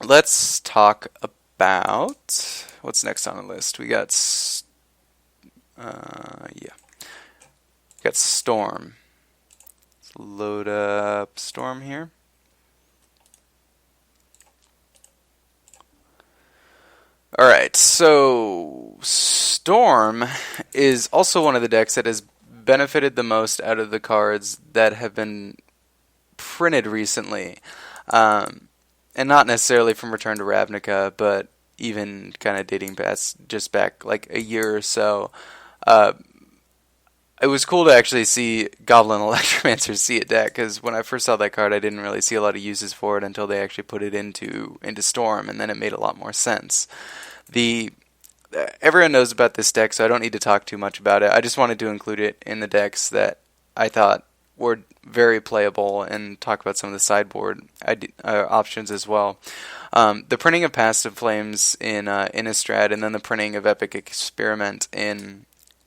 let's talk about what's next on the list. Yeah, we got Storm. Let's load up Storm here. All right, so Storm is also one of the decks that has benefited the most out of the cards that have been printed recently, and not necessarily from Return to Ravnica, but even kind of dating past just back like a year or so. Uh, it was cool to actually see Goblin Electromancer see it deck because when I first saw that card, I didn't really see a lot of uses for it until they actually put it into Storm, and then it made a lot more sense. The Everyone knows about this deck, so I don't need to talk too much about it. I just wanted to include it in the decks that I thought were very playable and talk about some of the sideboard options as well. The printing of Passive Flames in Innistrad, and then the printing of Epic Experiment in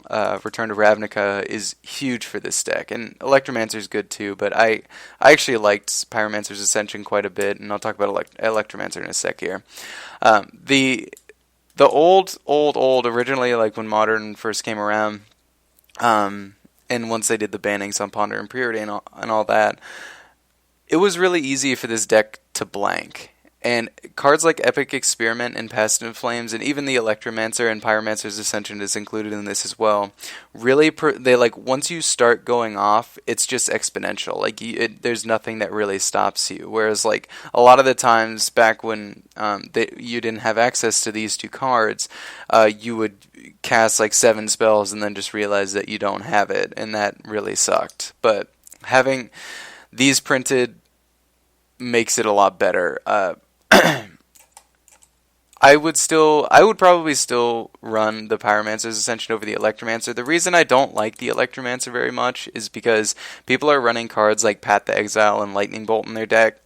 Return to Ravnica is huge for this deck. And Electromancer is good too, but I actually liked Pyromancer's Ascension quite a bit, and I'll talk about Electromancer in a sec here. The old originally, like when Modern first came around, and once they did the bannings on Ponder and Preordain and all that, it was really easy for this deck to blank. And cards like Epic Experiment and Passive Flames, and even the Electromancer and Pyromancer's Ascension is included in this as well. Really, they like once you start going off, it's just exponential. Like there's nothing that really stops you. Whereas like a lot of the times back when you didn't have access to these two cards, you would cast like 7 spells and then just realize that you don't have it, and that really sucked. But having these printed makes it a lot better. I would probably still run the Pyromancer's Ascension over the Electromancer. The reason I don't like the Electromancer very much is because people are running cards like Path to Exile and Lightning Bolt in their deck,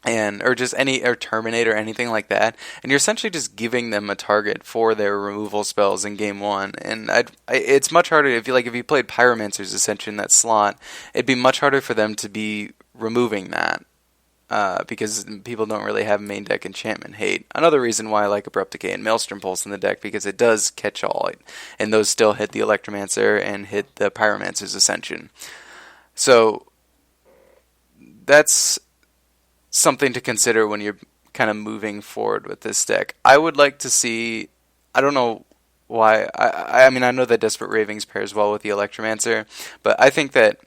or Terminate or anything like that, and you're essentially just giving them a target for their removal spells in game one. And it's much harder if you played Pyromancer's Ascension that slot, it'd be much harder for them to be removing that. Because people don't really have main deck enchantment hate. Another reason why I like Abrupt Decay and Maelstrom Pulse in the deck, because it does catch all, and those still hit the Electromancer and hit the Pyromancer's Ascension. So that's something to consider when you're kind of moving forward with this deck. I would like to see, I don't know why, I mean I know that Desperate Ravings pairs well with the Electromancer, but I think that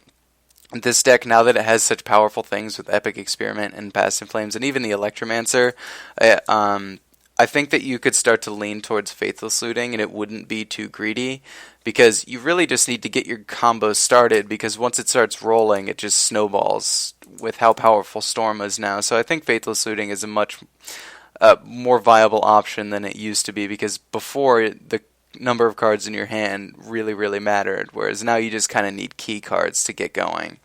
this deck, now that it has such powerful things with Epic Experiment and Passive Flames, and even the Electromancer, I think that you could start to lean towards Faithless Looting, and it wouldn't be too greedy, because you really just need to get your combo started, because once it starts rolling, it just snowballs with how powerful Storm is now. So I think Faithless Looting is a much more viable option than it used to be, because before, the number of cards in your hand really mattered, whereas now you just kind of need key cards to get going.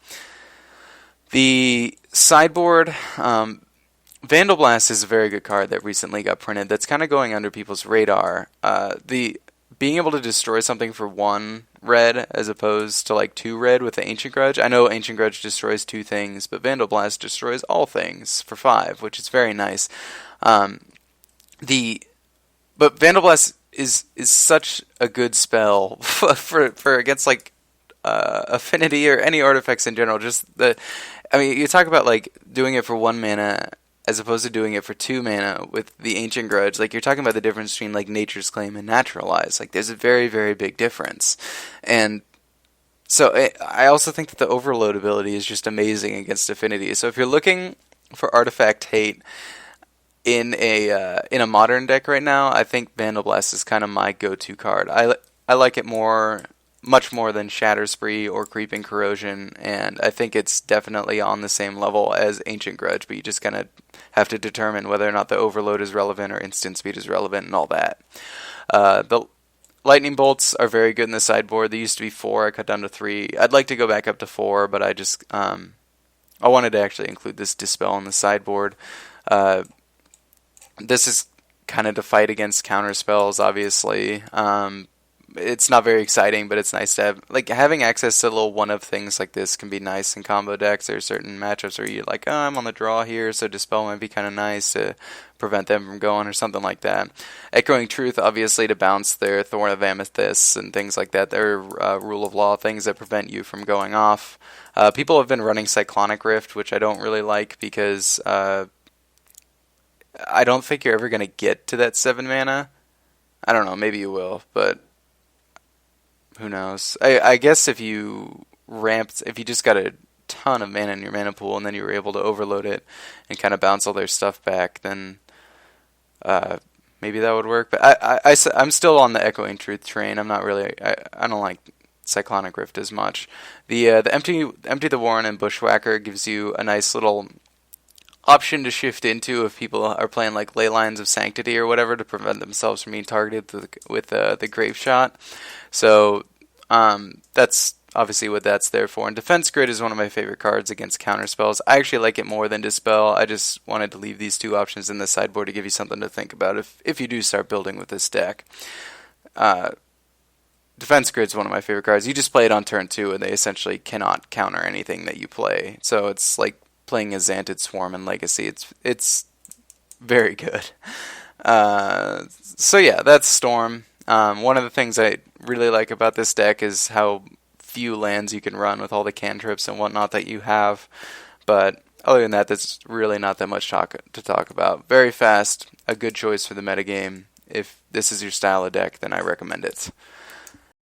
The sideboard, Vandal Blast is a very good card that recently got printed that's kind of going under people's radar. The being able to destroy something for 1 red as opposed to like 2 red with the Ancient Grudge. I know Ancient Grudge destroys 2 things, but Vandal Blast destroys all things for 5, which is very nice. But Vandal Blast is such a good spell for against like Affinity or any artifacts in general. You talk about like doing it for 1 mana as opposed to doing it for 2 mana with the Ancient Grudge. Like you're talking about the difference between like Nature's Claim and Naturalize. Like there's a very big difference, and so I also think that the Overload ability is just amazing against Affinity. So if you're looking for artifact hate in a modern deck right now, I think Vandal Blast is kind of my go-to card. I like it much more than Shatter Spree or Creeping Corrosion, and I think it's definitely on the same level as Ancient Grudge, but you just kind of have to determine whether or not the Overload is relevant or Instant Speed is relevant and all that. The Lightning Bolts are very good in the sideboard. They used to be 4, I cut down to 3. I'd like to go back up to 4, but I wanted to actually include this Dispel in the sideboard. This is kind of to fight against counter spells, obviously. it's not very exciting, but it's nice to have, like, having access to little one of things like this can be nice in combo decks. There are certain matchups where you're like, oh, I'm on the draw here, so Dispel might be kind of nice to prevent them from going or something like that. Echoing Truth, obviously, to bounce their Thorn of Amethyst and things like that. They're rule of law things that prevent you from going off. People have been running Cyclonic Rift, which I don't really like because I don't think you're ever going to get to that 7 mana. I don't know, maybe you will, but who knows? I guess if you just got a ton of mana in your mana pool and then you were able to overload it and kind of bounce all their stuff back, then maybe that would work. But I'm still on the Echoing Truth train. I'm not really, I don't like Cyclonic Rift as much. The Empty the Warren and Bushwhacker gives you a nice little option to shift into if people are playing like Ley Lines of Sanctity or whatever to prevent themselves from being targeted with the Grave Shot. So that's obviously what that's there for. And Defense Grid is one of my favorite cards against counter spells. I actually like it more than Dispel. I just wanted to leave these two options in the sideboard to give you something to think about if you do start building with this deck. Defense Grid's one of my favorite cards. You just play it on turn 2 and they essentially cannot counter anything that you play. So it's like playing a Xantid Swarm in Legacy. It's very good. So yeah, that's Storm. One of the things I really like about this deck is how few lands you can run with all the cantrips and whatnot that you have. But other than that, there's really not that much to talk about. Very fast, a good choice for the metagame. If this is your style of deck, then I recommend it.